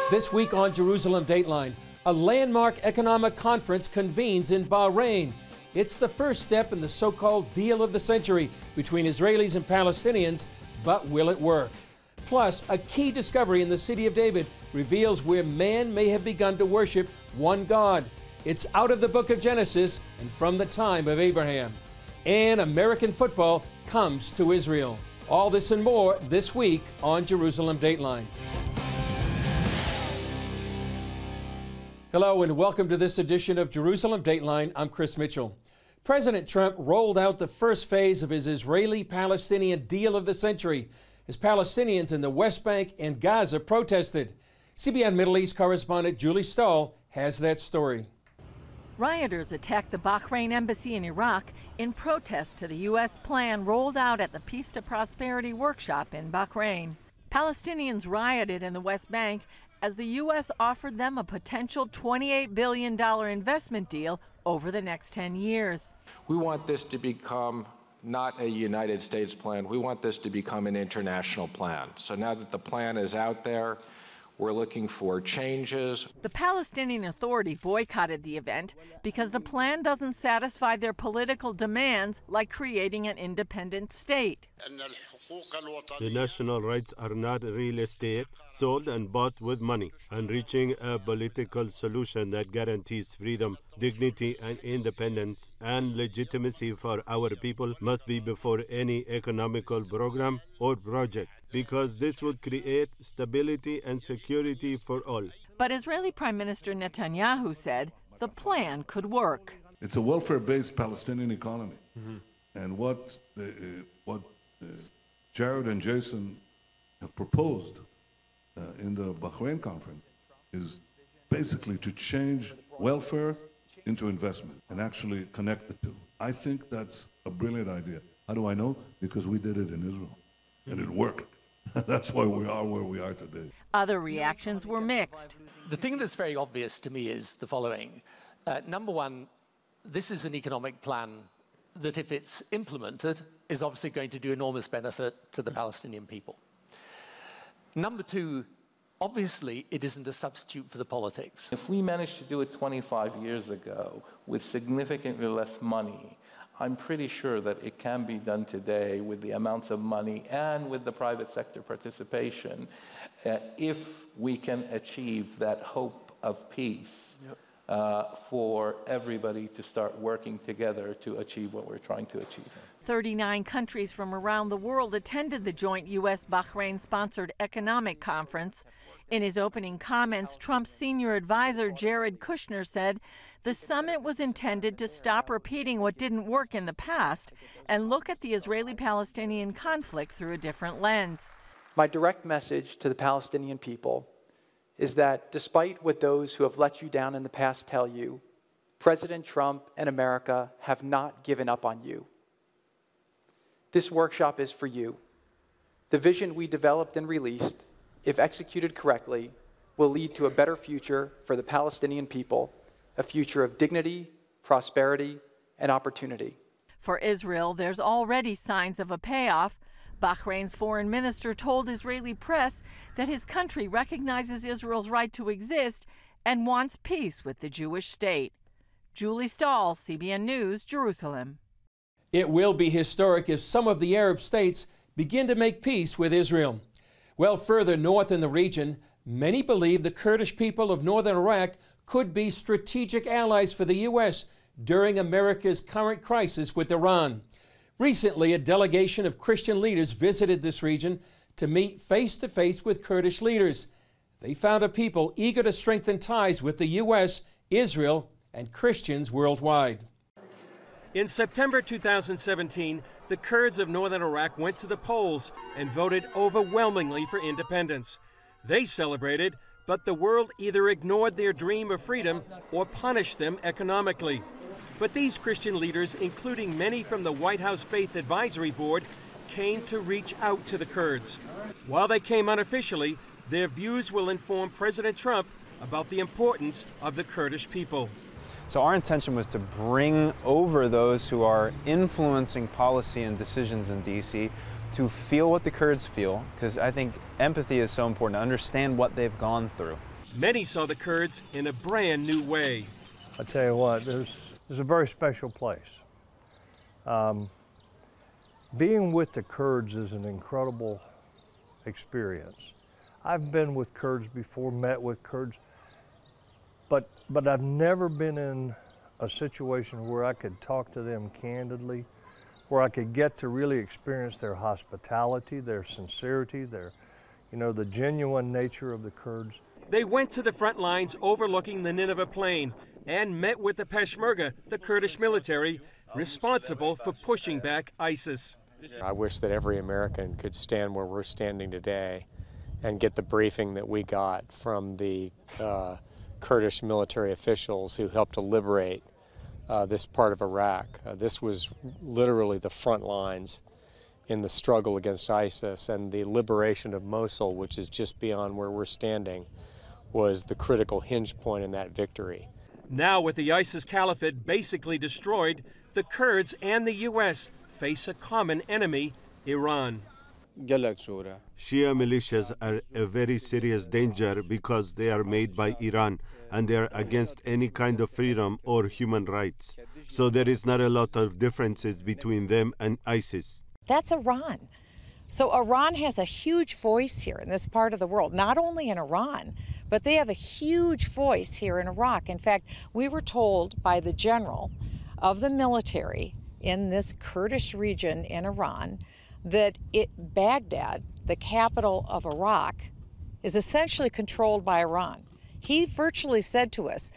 This week on Jerusalem Dateline, a landmark economic conference convenes in Bahrain. It's the first step in the so-called deal of the century between Israelis and Palestinians, but will it work? Plus, a key discovery in the city of David reveals where man may have begun to worship one God. It's out of the book of Genesis and from the time of Abraham. And American football comes to Israel. All this and more this week on Jerusalem Dateline. Hello and welcome to this edition of Jerusalem Dateline. I'm Chris Mitchell. President Trump rolled out the first phase of his Israeli-Palestinian deal of the century as Palestinians in the West Bank and Gaza protested. CBN Middle East correspondent Julie Stahl has that story. Rioters attacked the Bahrain embassy in Iraq in protest to the U.S. plan rolled out at the Peace to Prosperity workshop in Bahrain. Palestinians rioted in the West Bank as the U.S. offered them a potential $28 billion investment deal over the next 10 years. We want this to become not a United States plan. We want this to become an international plan. So now that the plan is out there, we're looking for changes. The Palestinian Authority boycotted the event because the plan doesn't satisfy their political demands, like creating an independent state. The national rights are not real estate sold and bought with money, and reaching a political solution that guarantees freedom, dignity, and independence and legitimacy for our people must be before any economical program or project, because this would create stability and security for all. But Israeli Prime Minister Netanyahu said the plan could work. It's a welfare-based Palestinian economy. And what Jared and Jason have proposed in the Bahrain conference is basically to change welfare into investment and actually connect the two. I think that's a brilliant idea. How do I know? Because we did it in Israel, and it worked. That's why we are where we are today. Other reactions were mixed. The thing that's very obvious to me is the following. Number one, this is an economic plan that, if it's implemented, is obviously going to do enormous benefit to the Palestinian people. Number two, obviously, it isn't a substitute for the politics. If we managed to do it 25 years ago with significantly less money, I'm pretty sure that it can be done today with the amounts of money and with the private sector participation if we can achieve that hope of peace. Yep. For everybody to start working together to achieve what we're trying to achieve. 39 countries from around the world attended the joint U.S.-Bahrain-sponsored economic conference. In his opening comments, Trump's senior advisor Jared Kushner said the summit was intended to stop repeating what didn't work in the past and look at the Israeli-Palestinian conflict through a different lens. My direct message to the Palestinian people is that despite what those who have let you down in the past tell you, President Trump and America have not given up on you. This workshop is for you. The vision we developed and released, if executed correctly, will lead to a better future for the Palestinian people, a future of dignity, prosperity, and opportunity. For Israel, there's already signs of a payoff. Bahrain's foreign minister told Israeli press that his country recognizes Israel's right to exist and wants peace with the Jewish state. Julie Stahl, CBN News, Jerusalem. It will be historic if some of the Arab states begin to make peace with Israel. Well, further north in the region, many believe the Kurdish people of northern Iraq could be strategic allies for the U.S. during America's current crisis with Iran. Recently, a delegation of Christian leaders visited this region to meet face-to-face with Kurdish leaders. They found a people eager to strengthen ties with the U.S., Israel, and Christians worldwide. In September 2017, the Kurds of northern Iraq went to the polls and voted overwhelmingly for independence. They celebrated, but the world either ignored their dream of freedom or punished them economically. But these Christian leaders, including many from the White House Faith Advisory Board, came to reach out to the Kurds. While they came unofficially, their views will inform President Trump about the importance of the Kurdish people. So our intention was to bring over those who are influencing policy and decisions in D.C. to feel what the Kurds feel, because I think empathy is so important, to understand what they've gone through. Many saw the Kurds in a brand new way. I tell you what, there's a very special place. Being with the Kurds is an incredible experience. I've been with Kurds before, met with Kurds, but I've never been in a situation where I could talk to them candidly, where I could get to really experience their hospitality, their sincerity, the genuine nature of the Kurds. They went to the front lines overlooking the Nineveh Plain and met with the Peshmerga, the Kurdish military, responsible for pushing back ISIS. I wish that every American could stand where we're standing today and get the briefing that we got from the Kurdish military officials who helped to liberate this part of Iraq. This was literally the front lines in the struggle against ISIS, and the liberation of Mosul, which is just beyond where we're standing, was the critical hinge point in that victory. Now, with the ISIS caliphate basically destroyed, the Kurds and the U.S. face a common enemy, Iran. Shia militias are a very serious danger because they are made by Iran and they are against any kind of freedom or human rights. So there is not a lot of differences between them and ISIS. That's Iran. So Iran has a huge voice here in this part of the world, not only in Iran, but they have a huge voice here in Iraq. In fact, we were told by the general of the military in this Kurdish region in Iran that Baghdad, the capital of Iraq, is essentially controlled by Iran. He virtually said to us,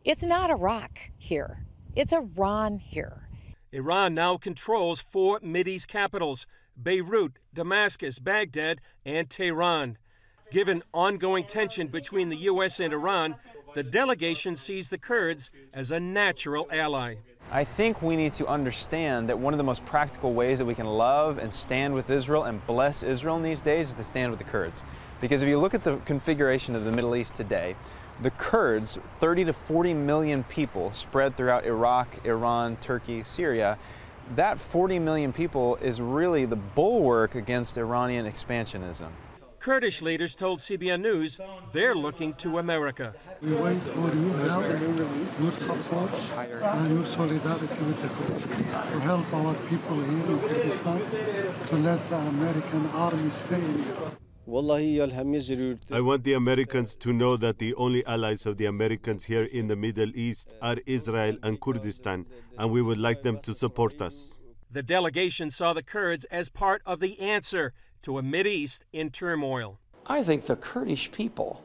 it's not Iraq here, it's Iran here. Iran now controls 4 Mideast capitals: Beirut, Damascus, Baghdad, and Tehran. Given ongoing tension between the U.S. and Iran, the delegation sees the Kurds as a natural ally. I think we need to understand that one of the most practical ways that we can love and stand with Israel and bless Israel in these days is to stand with the Kurds. Because if you look at the configuration of the Middle East today, the Kurds, 30 to 40 million people spread throughout Iraq, Iran, Turkey, Syria, that 40 million people is really the bulwark against Iranian expansionism. Kurdish leaders told CBN News they're looking to America. We wait for your help, your support, and your solidarity with the Kurds to help our people here in Kurdistan, to let the American army stay in Iraq. I want the Americans to know that the only allies of the Americans here in the Middle East are Israel and Kurdistan, and we would like them to support us. The delegation saw the Kurds as part of the answer to a Mideast in turmoil. I think the Kurdish people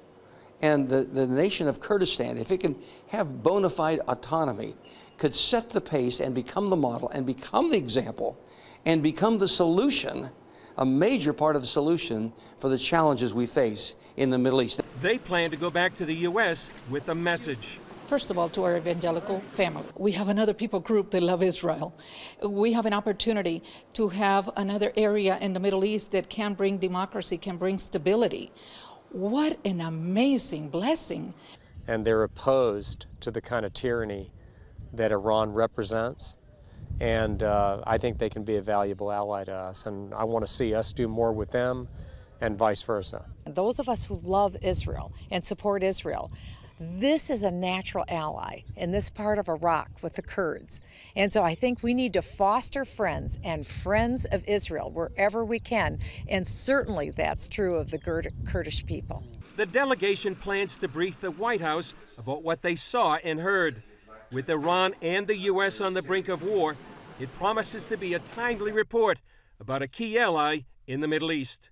and the nation of Kurdistan, if it can have bona fide autonomy, could set the pace and become the model and become the example and become the solution, a major part of the solution for the challenges we face in the Middle East. They plan to go back to the U.S. with a message. First of all, to our evangelical family. We have another people group that love Israel. We have an opportunity to have another area in the Middle East that can bring democracy, can bring stability. What an amazing blessing. And they're opposed to the kind of tyranny that Iran represents. And I think they can be a valuable ally to us. And I want to see us do more with them and vice versa. Those of us who love Israel and support Israel, this is a natural ally in this part of Iraq with the Kurds. And so I think we need to foster friends and friends of Israel wherever we can. And certainly that's true of the Kurdish people. The delegation plans to brief the White House about what they saw and heard. With Iran and the U.S. on the brink of war, it promises to be a timely report about a key ally in the Middle East.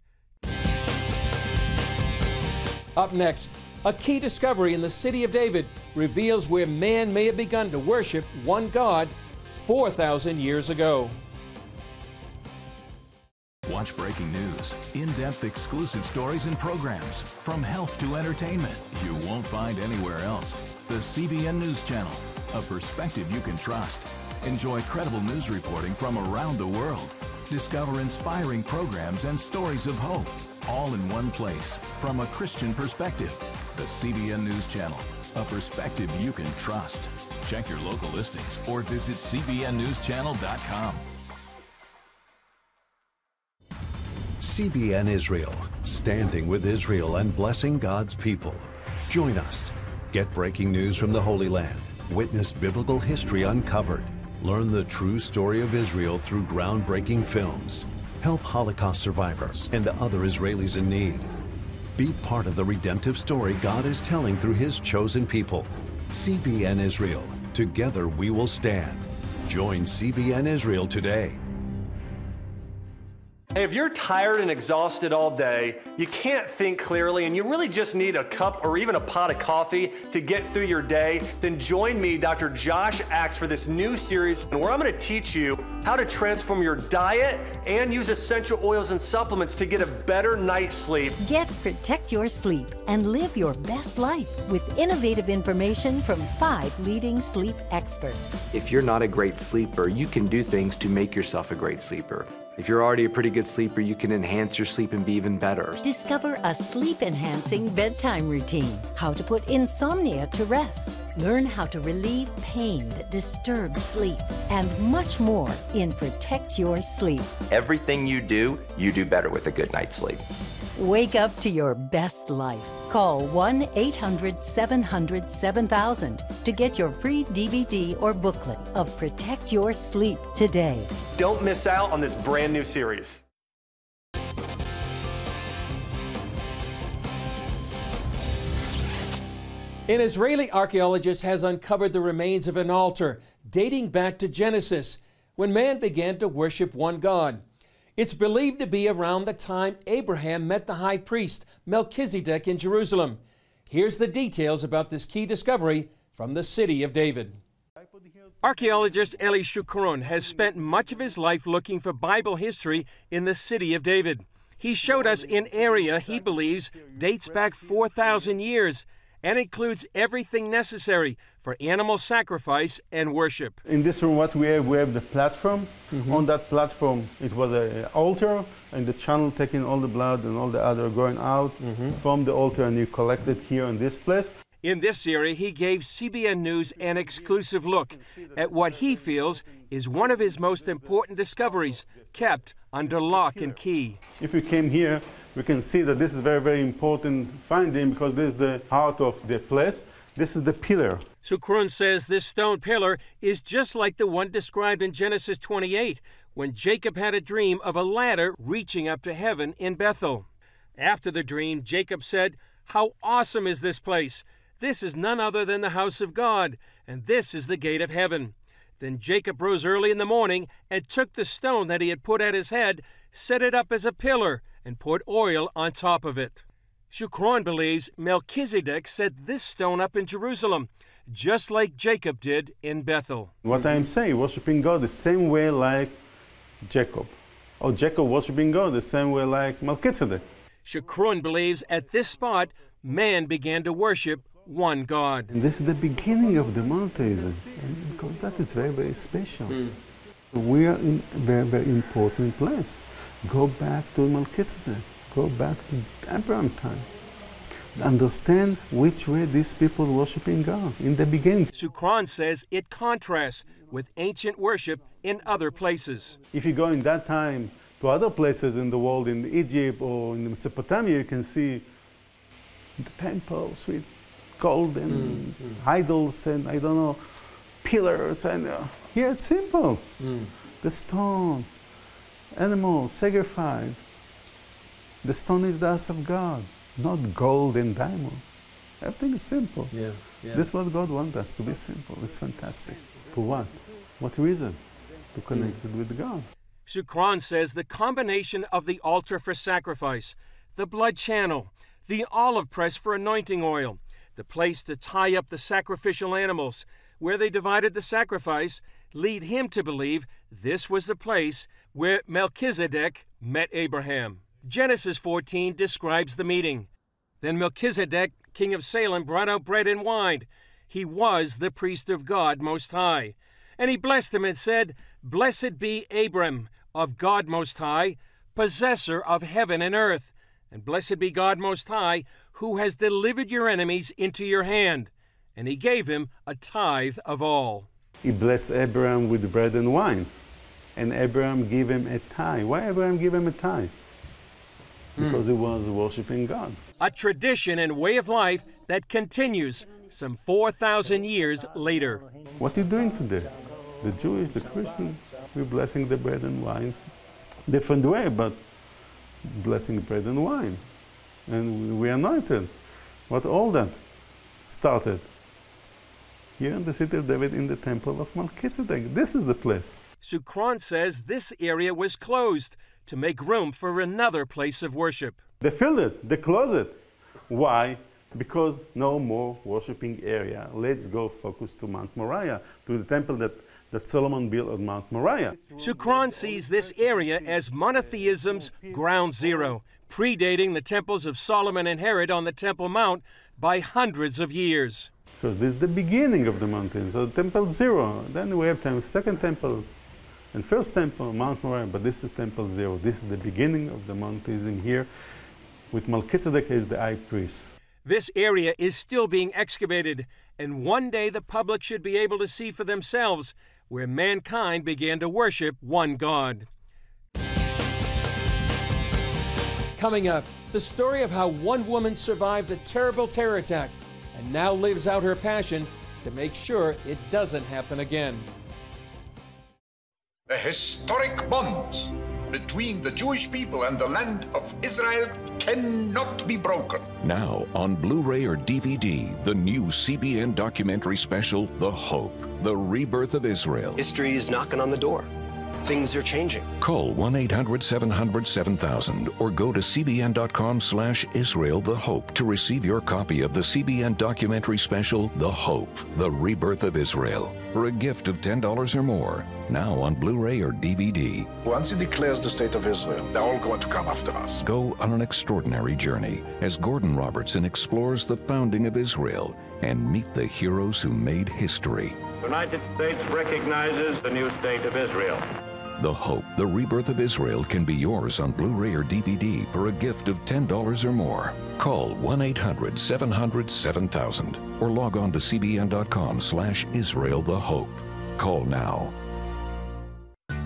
Up next, a key discovery in the city of David reveals where man may have begun to worship one God 4,000 years ago. Watch breaking news, in-depth exclusive stories and programs, from health to entertainment, you won't find anywhere else. The CBN News Channel, a perspective you can trust. Enjoy credible news reporting from around the world. Discover inspiring programs and stories of hope, all in one place, from a Christian perspective. The CBN News Channel, a perspective you can trust. Check your local listings or visit cbnnewschannel.com. CBN Israel, standing with Israel and blessing God's people. Join us. Get breaking news from the Holy Land. Witness biblical history uncovered. Learn the true story of Israel through groundbreaking films. Help Holocaust survivors and other Israelis in need. Be part of the redemptive story God is telling through His chosen people. CBN Israel. Together we will stand. Join CBN Israel today. Hey, if you're tired and exhausted all day, you can't think clearly, and you really just need a cup or even a pot of coffee to get through your day, then join me, Dr. Josh Axe, for this new series where I'm going to teach you how to transform your diet and use essential oils and supplements to get a better night's sleep. Protect your sleep and live your best life with innovative information from 5 leading sleep experts. If you're not a great sleeper, you can do things to make yourself a great sleeper. If you're already a pretty good sleeper, you can enhance your sleep and be even better. Discover a sleep-enhancing bedtime routine, how to put insomnia to rest, learn how to relieve pain that disturbs sleep, and much more in Protect Your Sleep. Everything you do better with a good night's sleep. Wake up to your best life. Call 1-800-700-7000 to get your free DVD or booklet of Protect Your Sleep today. Don't miss out on this brand new series. An Israeli archaeologist has uncovered the remains of an altar dating back to Genesis, when man began to worship one God. It's believed to be around the time Abraham met the high priest Melchizedek in Jerusalem. Here's the details about this key discovery from the city of David. Archaeologist Eli Shukron has spent much of his life looking for Bible history in the city of David. He showed us an area he believes dates back 4,000 years and includes everything necessary for animal sacrifice and worship. In this room, what we have the platform. On that platform, it was an altar, and the channel taking all the blood and all the other going out from the altar, and you collect it here in this place. In this area, he gave CBN News an exclusive look at what he feels is one of his most important discoveries, kept under lock and key. If we came here, we can see that this is very, very important finding, because this is the heart of the place. This is the pillar. Shukron says this stone pillar is just like the one described in Genesis 28, when Jacob had a dream of a ladder reaching up to heaven in Bethel. After the dream, Jacob said, "How awesome is this place! This is none other than the house of God, and this is the gate of heaven." Then Jacob rose early in the morning and took the stone that he had put at his head, set it up as a pillar, and poured oil on top of it. Shukron believes Melchizedek set this stone up in Jerusalem, just like Jacob did in Bethel. What I'm saying, worshiping God the same way like Jacob, or Jacob worshiping God the same way like Melchizedek. Shukron believes at this spot, man began to worship one God. And this is the beginning of the monotheism, and because that is very, very special. We are in a very, very important place. Go back to Melchizedek. Go back to Abraham time. Understand which way these people worshiping God in the beginning. Shukron says it contrasts with ancient worship in other places. If you go in that time to other places in the world, in Egypt or in Mesopotamia, you can see the temples with gold and idols and, I don't know, pillars. And here it's simple. The stone, animals, sacrifice. The stone is the house of God, not gold and diamond. Everything is simple. This is what God wants us, to be simple. It's fantastic. For what? What reason? To connect it with God. Shukron says the combination of the altar for sacrifice, the blood channel, the olive press for anointing oil, the place to tie up the sacrificial animals, where they divided the sacrifice, lead him to believe this was the place where Melchizedek met Abraham. Genesis 14 describes the meeting. Then Melchizedek, king of Salem, brought out bread and wine. He was the priest of God Most High. And he blessed him and said, "Blessed be Abram, of God Most High, possessor of heaven and earth. And blessed be God Most High, who has delivered your enemies into your hand." And he gave him a tithe of all. He blessed Abraham with bread and wine. And Abraham gave him a tithe. Why Abraham gave him a tithe? because he was worshiping God. A tradition and way of life that continues some 4,000 years later. What are you doing today? The Jewish, the Christian, we're blessing the bread and wine. Different way, but blessing bread and wine. And we anointed. What all that started? Here in the city of David, in the temple of Melchizedek. This is the place. Sukron says this area was closed to make room for another place of worship. They filled it, they closed it. Why? Because no more worshiping area. Let's go focus to Mount Moriah, to the temple that Solomon built on Mount Moriah. Sukron sees this area as monotheism's ground zero, predating the temples of Solomon and Herod on the Temple Mount by hundreds of years. Because this is the beginning of the mountain, so Temple Zero. Then we have second temple and first temple, Mount Moriah, but this is Temple Zero. This is the beginning of the monotheism here, with Melchizedek as the high priest. This area is still being excavated, and one day the public should be able to see for themselves where mankind began to worship one God. Coming up, the story of how one woman survived a terrible terror attack and now lives out her passion to make sure it doesn't happen again. A historic bond between the Jewish people and the land of Israel cannot be broken. Now on Blu-ray or DVD, the new CBN documentary special, The Hope, The Rebirth of Israel. History is knocking on the door. Things are changing. Call 1-800-700-7000 or go to cbn.com/Israel The Hope to receive your copy of the CBN documentary special, The Hope, The Rebirth of Israel, for a gift of $10 or more. Now on Blu-ray or DVD. Once he declares the state of Israel, they're all going to come after us. Go on an extraordinary journey as Gordon Robertson explores the founding of Israel and meet the heroes who made history. The United States recognizes the new state of Israel. The Hope, The Rebirth of Israel can be yours on Blu-ray or DVD for a gift of $10 or more. Call 1-800-700-7000 or log on to cbn.com/Israel The Hope. Call now.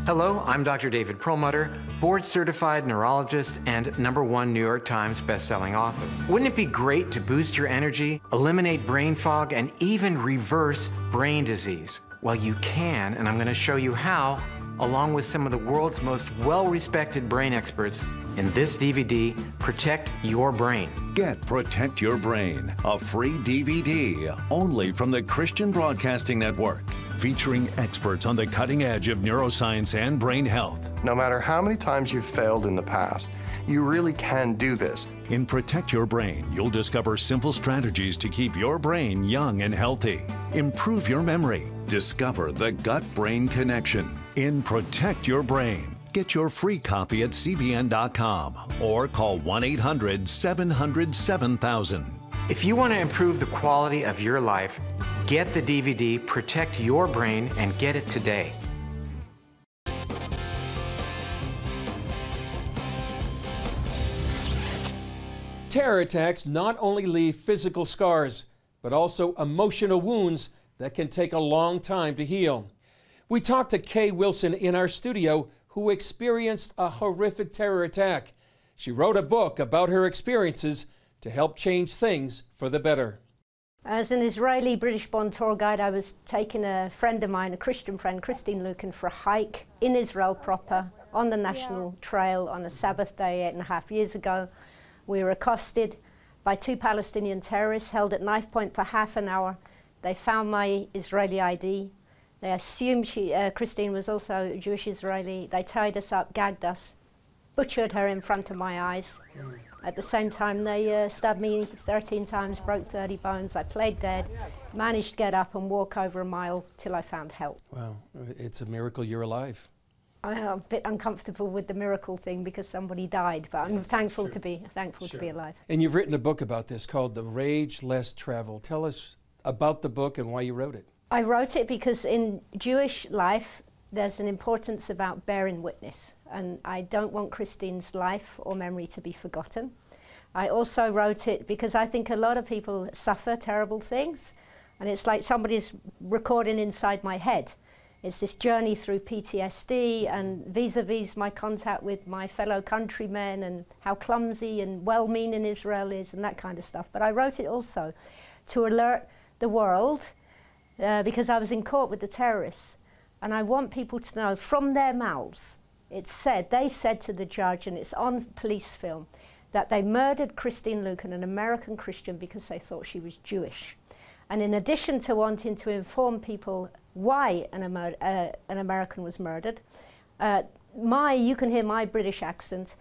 Hello, I'm Dr. David Perlmutter, board-certified neurologist and #1 New York Times bestselling author. Wouldn't it be great to boost your energy, eliminate brain fog, and even reverse brain disease? Well, you can, and I'm going to show you how, along with some of the world's most well-respected brain experts, in this DVD, Protect Your Brain. Get Protect Your Brain, a free DVD only from the Christian Broadcasting Network, featuring experts on the cutting edge of neuroscience and brain health. No matter how many times you've failed in the past, you really can do this. In Protect Your Brain, you'll discover simple strategies to keep your brain young and healthy. Improve your memory. Discover the gut-brain connection. In Protect Your Brain. Get your free copy at cbn.com or call 1-800-700-7000. If you want to improve the quality of your life, get the DVD Protect Your Brain and get it today. Terror attacks not only leave physical scars, but also emotional wounds that can take a long time to heal. We talked to Kay Wilson in our studio, who experienced a horrific terror attack. She wrote a book about her experiences to help change things for the better. As an Israeli British-born tour guide, I was taking a friend of mine, a Christian friend, Christine Lucan, for a hike in Israel proper on the National Trail on a Sabbath day 8.5 years ago. We were accosted by 2 Palestinian terrorists held at knife point for half an hour. They found my Israeli ID. They assumed Christine was also a Jewish Israeli. They tied us up, gagged us, butchered her in front of my eyes. At the same time, they stabbed me 13 times, broke 30 bones. I played dead, managed to get up and walk over a mile till I found help. Wow, it's a miracle you're alive. I'm a bit uncomfortable with the miracle thing because somebody died, but I'm thankful to be alive. And you've written a book about this called The Rage Less Travel. Tell us about the book and why you wrote it. I wrote it because in Jewish life, there's an importance about bearing witness, and I don't want Christine's life or memory to be forgotten. I also wrote it because I think a lot of people suffer terrible things, and it's like somebody's recording inside my head. It's this journey through PTSD and vis-a-vis my contact with my fellow countrymen and how clumsy and well-meaning Israel is and that kind of stuff. But I wrote it also to alert the world because I was in court with the terrorists, and I want people to know from their mouths, they said to the judge, and it's on police film, that they murdered Christine Lucan, an American Christian, because they thought she was Jewish. And in addition to wanting to inform people why an American was murdered, you can hear my British accent,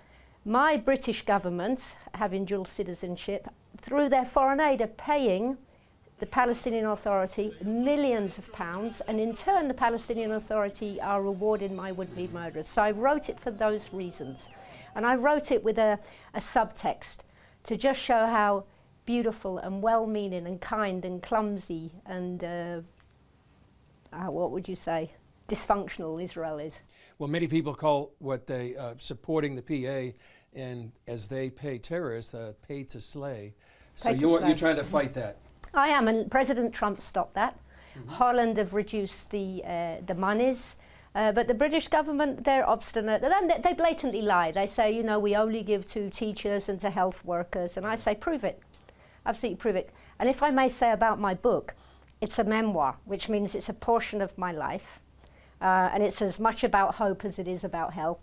my British government, having dual citizenship, through their foreign aid are paying the Palestinian Authority millions of pounds, and in turn the Palestinian Authority are rewarding my would-be murderers. So I wrote it for those reasons. And I wrote it with a subtext to just show how beautiful and well-meaning and kind and clumsy and, what would you say, dysfunctional Israel is. Well, many people call what they supporting the PA, and as they pay terrorists, pay to slay. So you're trying to fight that. I am, and President Trump stopped that. Holland have reduced the monies. But the British government, they're obstinate. They blatantly lie. They say, you know, we only give to teachers and to health workers. And I say, prove it. Absolutely prove it. And if I may say about my book, it's a memoir, which means it's a portion of my life. And it's as much about hope as it is about hell.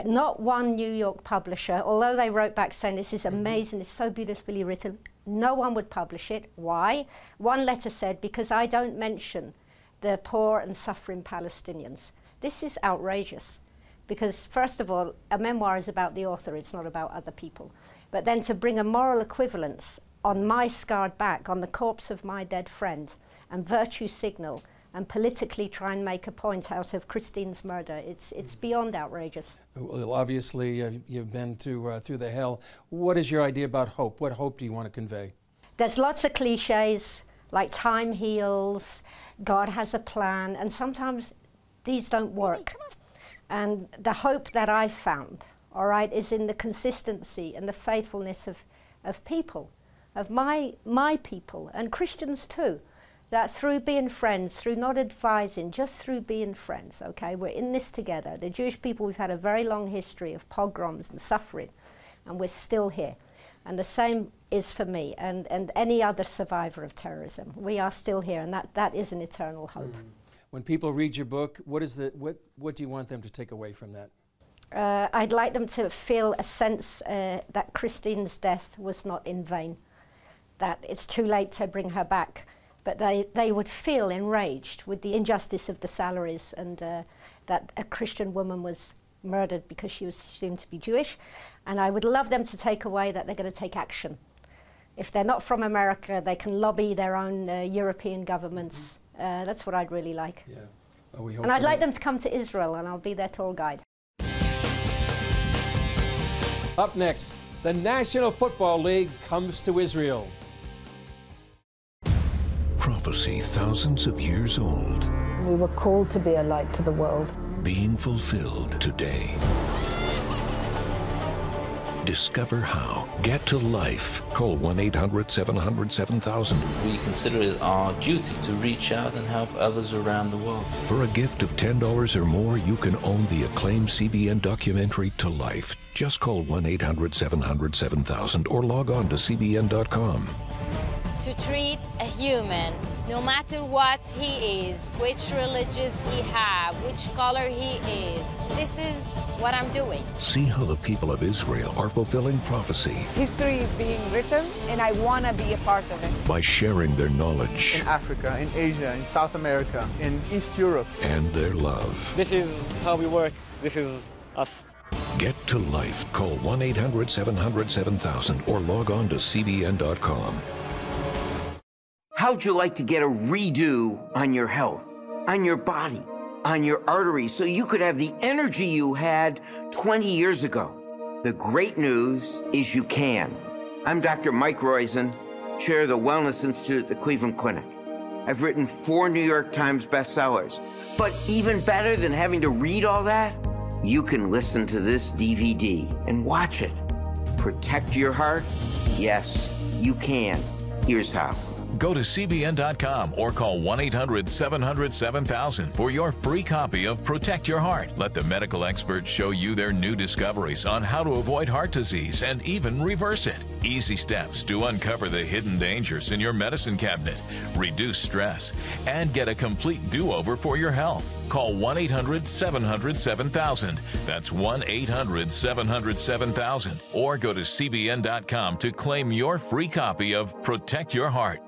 Not one New York publisher, although they wrote back saying this is amazing, it's so beautifully written, no one would publish it. Why? One letter said, because I don't mention the poor and suffering Palestinians. This is outrageous, because first of all, a memoir is about the author, it's not about other people. But then to bring a moral equivalence on my scarred back, on the corpse of my dead friend, and virtue signal, and politically try and make a point out of Christine's murder, it's beyond outrageous. Well, obviously you've been through the hell. What is your idea about hope? What hope do you want to convey? There's lots of cliches, like time heals, God has a plan, and sometimes these don't work. And the hope that I've found, all right, is in the consistency and the faithfulness of people, of my people, and Christians too, that through being friends, through not advising, just through being friends, okay, we're in this together. The Jewish people, we've had a very long history of pogroms and suffering, and we're still here. And the same is for me and any other survivor of terrorism. We are still here, and that is an eternal hope. When people read your book, what do you want them to take away from that? I'd like them to feel a sense that Christine's death was not in vain, that it's too late to bring her back, but they would feel enraged with the injustice of the salaries and that a Christian woman was murdered because she was assumed to be Jewish. And I would love them to take away that they're going to take action. If they're not from America, they can lobby their own European governments. That's what I'd really like. Yeah. Well, and I'd like them to come to Israel, and I'll be their tour guide. Up next, the National Football League comes to Israel. Prophecy thousands of years old. We were called to be a light to the world. Being fulfilled today. Discover how. Get to life. Call 1-800-700-7000. We consider it our duty to reach out and help others around the world. For a gift of $10 or more, you can own the acclaimed CBN documentary To Life. Just call 1-800-700-7000 or log on to cbn.com. To treat a human, no matter what he is, which religious he has, which color he is, this is what I'm doing. See how the people of Israel are fulfilling prophecy. History is being written, and I want to be a part of it. By sharing their knowledge. In Africa, in Asia, in South America, in East Europe. And their love. This is how we work. This is us. Get to life. Call 1-800-700-7000 or log on to cbn.com. How'd you like to get a redo on your health, on your body, on your arteries, so you could have the energy you had 20 years ago? The great news is you can. I'm Dr. Mike Roizen, chair of the Wellness Institute at the Cleveland Clinic. I've written 4 New York Times bestsellers. But even better than having to read all that, you can listen to this DVD and watch it. Protect your heart? Yes, you can. Here's how. Go to CBN.com or call 1-800-700-7000 for your free copy of Protect Your Heart. Let the medical experts show you their new discoveries on how to avoid heart disease and even reverse it. Easy steps to uncover the hidden dangers in your medicine cabinet, reduce stress, and get a complete do-over for your health. Call 1-800-700-7000. That's 1-800-700-7000. Or go to CBN.com to claim your free copy of Protect Your Heart.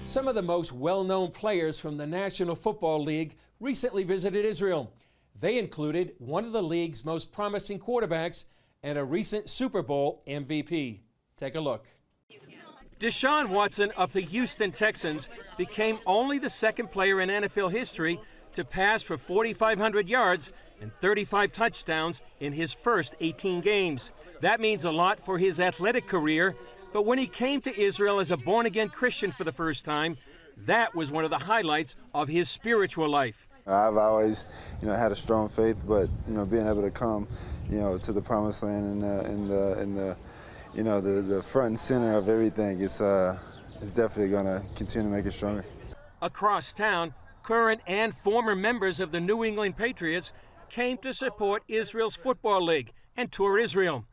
Some of the most well-known players from the National Football League recently visited Israel. They included one of the league's most promising quarterbacks and a recent Super Bowl MVP. Take a look. Deshaun Watson of the Houston Texans became only the second player in NFL history to pass for 4,500 yards and 35 touchdowns in his first 18 games. That means a lot for his athletic career, but when he came to Israel as a born-again Christian for the first time, that was one of the highlights of his spiritual life. I've always, had a strong faith, but being able to come, to the Promised Land and the front and center of everything is definitely going to continue to make it stronger. Across town, current and former members of the New England Patriots came to support Israel's Football League and tour Israel.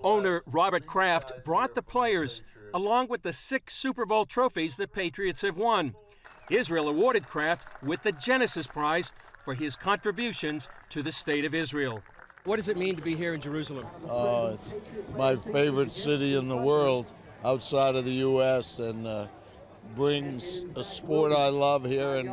Owner Robert Kraft brought the players, along with the 6 Super Bowl trophies the Patriots have won. Israel awarded Kraft with the Genesis Prize for his contributions to the state of Israel. What does it mean to be here in Jerusalem? It's my favorite city in the world outside of the U.S. and brings a sport I love here and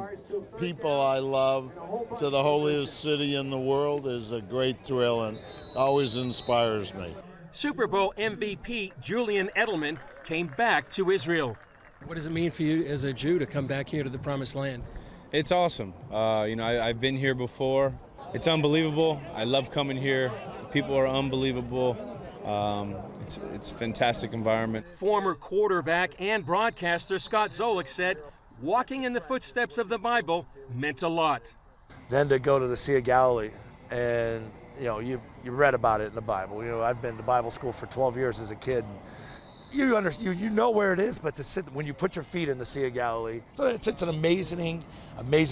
people I love to the holiest city in the world is a great thrill and always inspires me. Super Bowl MVP Julian Edelman came back to Israel. What does it mean for you as a Jew to come back here to the Promised Land? It's awesome. I've been here before. It's unbelievable. I love coming here. People are unbelievable. It's a fantastic environment. Former quarterback and broadcaster Scott Zolik said walking in the footsteps of the Bible meant a lot. Then to go to the Sea of Galilee and you read about it in the Bible. I've been to Bible school for 12 years as a kid. You know where it is, but to sit when you put your feet in the Sea of Galilee, it's an amazing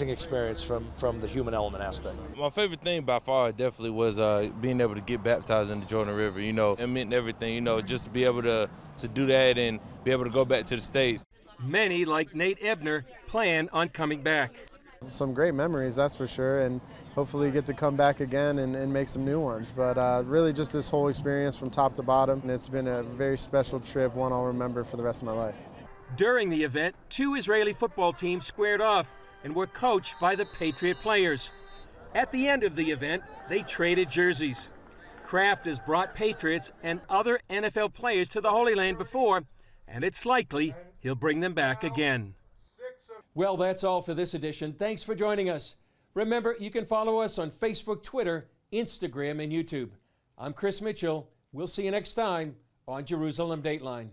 experience from the human element aspect. My favorite thing by far definitely was being able to get baptized in the Jordan River. It meant everything. Just to be able to do that and be able to go back to the States. Many, like Nate Ebner, plan on coming back. Some great memories, that's for sure, and hopefully get to come back again and make some new ones. But really just this whole experience from top to bottom, and it's been a very special trip, one I'll remember for the rest of my life. During the event, 2 Israeli football teams squared off and were coached by the Patriot players. At the end of the event, they traded jerseys. Kraft has brought Patriots and other NFL players to the Holy Land before, and it's likely he'll bring them back again. Well, that's all for this edition. Thanks for joining us. Remember, you can follow us on Facebook, Twitter, Instagram, and YouTube. I'm Chris Mitchell. We'll see you next time on Jerusalem Dateline.